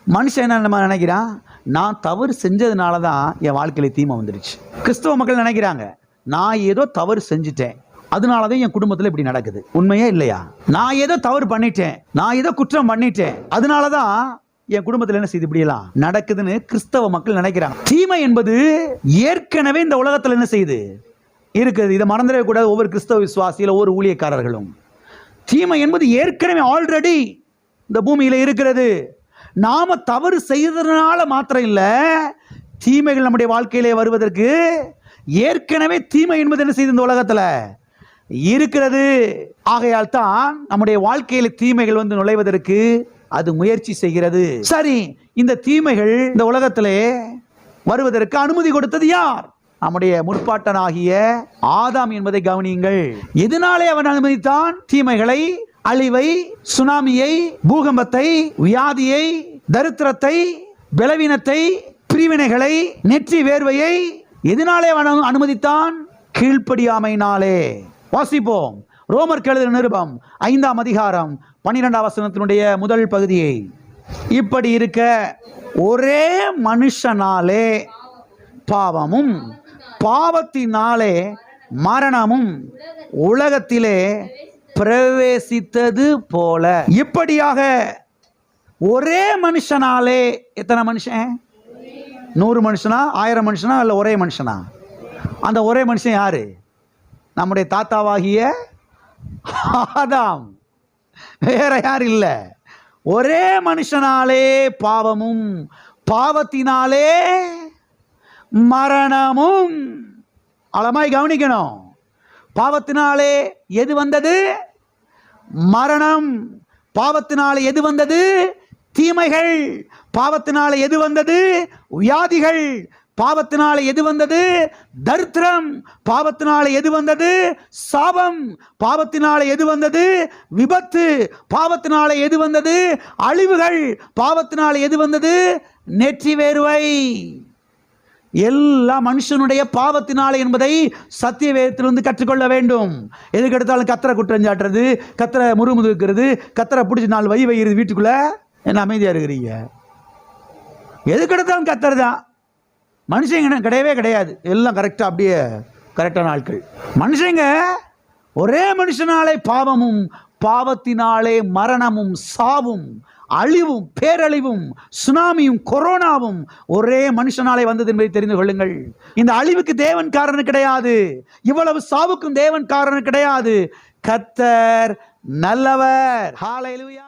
மனுஷன் என்ன நினைக்கிறான், நான் தவறு செஞ்சதுனால தான் என் வாழ்க்கையில் தீமை வந்துடுச்சு. கிறிஸ்தவ மக்கள் நினைக்கிறாங்க, நான் ஏதோ தவறு செஞ்சுட்டேன், அதனால தான் என் குடும்பத்தில் இப்படி நடக்குது. உண்மையே இல்லையா? நான் ஏதோ தவறு பண்ணிட்டேன், நான் ஏதோ குற்றம் பண்ணிட்டேன், அதனால தான் என் குடும்பத்தில் என்ன செய்து இப்படியெல்லாம் நடக்குதுன்னு கிறிஸ்தவ மக்கள் நினைக்கிறாங்க. தீமை என்பது ஏற்கனவே இந்த உலகத்தில் என்ன செய்யுது இருக்குது. இதை மறந்துடவே கூடாது. ஒவ்வொரு கிறிஸ்தவ விசுவாசியில் ஒவ்வொரு ஊழியக்காரர்களும் தீமை என்பது ஏற்கனவே ஆல்ரெடி இந்த பூமியில் இருக்கிறது. நாம தவறு செய்ததுனால மாத்திரம் இல்லை, தீமைகள் நம்முடைய வாழ்க்கையிலே வருவதற்கு ஏற்கனவே தீமை என்பது என்ன செய்து இந்த உலகத்தில் இருக்கிறது. ஆகையால் தான் நம்முடைய வாழ்க்கையில் தீமைகள் வந்து நுழைவதற்கு அது முயற்சி செய்கிறது. சரி, இந்த தீமைகள் இந்த உலகத்திலே வருவதற்கு அனுமதி கொடுத்தது யார்? நம்முடைய முற்பாட்டனாகிய ஆதாம் என்பதை கவனியுங்கள். எதனாலே அவன் அனுமதித்தான்? தீமைகளை, அழிவை, சுனாமியை, பூகம்பத்தை, வியாதியை, தரித்திரத்தை, பலவீனத்தை, பிரிவினைகளை, நெற்றி வேர்வையை எதனாலே அவன் அனுமதித்தான்? கீழ்ப்படியாமையினாலே. வாசிப்போம் ரோமர் எழுதின நிருபம் 5ஆம் அதிகாரம் 12ஆம் வசனத்தினுடைய முதல் பகுதியை. இப்படி இருக்க ஒரே மனுஷனாலே பாவமும் பாவத்தினாலே மரணமும் உலகத்திலே பிரவேசித்தது போல. இப்படியாக ஒரே மனுஷனாலே, எத்தனை மனுஷன்? 100 மனுஷனா, 1000 மனுஷனா, இல்லை ஒரே மனுஷனா? அந்த ஒரே மனுஷன் யாரு? நம்முடைய தாத்தாவாகிய ஆதாம், வேற யார் இல்லை. ஒரே மனுஷனாலே பாவமும் பாவத்தினாலே மரணமும். அளமாய் கவனிக்கணும். பாவத்தினாலே எது வந்தது? மரணம். பாவத்தினாலே எது வந்தது? தீமைகள். பாவத்தினாலே எது வந்தது? வியாதிகள். பாவத்தினாலே எது வந்தது? தரித்திரம். பாவத்தினாலே எது வந்தது? சாபம். பாவத்தினாலே எது வந்தது? விபத்து. பாவத்தினாலே எது வந்தது? அழிவுகள். பாவத்தினாலே எது வந்தது? நெற்றி வேர்வை. எல்லா மனுஷனுடைய பாவத்தினாலே என்பதை சத்திய வேதத்திலிருந்து கற்றுக்கொள்ள வேண்டும். எதுக்கு எடுத்தாலும் கத்தரை குற்றஞ்சாட்டுறது, கத்தரை முறுமுதுக்கிறது, கத்தரை பிடிச்சி 4 வை வைக்கிறது, வீட்டுக்குள்ள என்ன அமைதியாக இருக்கிறீங்க? எதுக்கு எடுத்தாலும் கத்தர் தான். மனுஷங்க கிடையவே கிடையாது. எல்லாம் கரெக்டாக, அப்படியே கரெக்டான ஆட்கள். மனுஷங்க ஒரே மனுஷனாலே பாவமும் பாவத்தினாலே மரணமும் சாவும் அழிவும் பேரழிவும் சுனாமியும் கொரோனாவும் ஒரே மனுஷனாலே வந்தது என்பதை தெரிந்து கொள்ளுங்கள். இந்த அழிவுக்கு தேவன் காரணம் கிடையாது, இவ்வளவு சாவுக்கும் தேவன் காரணம் கிடையாது. கர்த்தர் நல்லவர். ஹல்லேலூயா.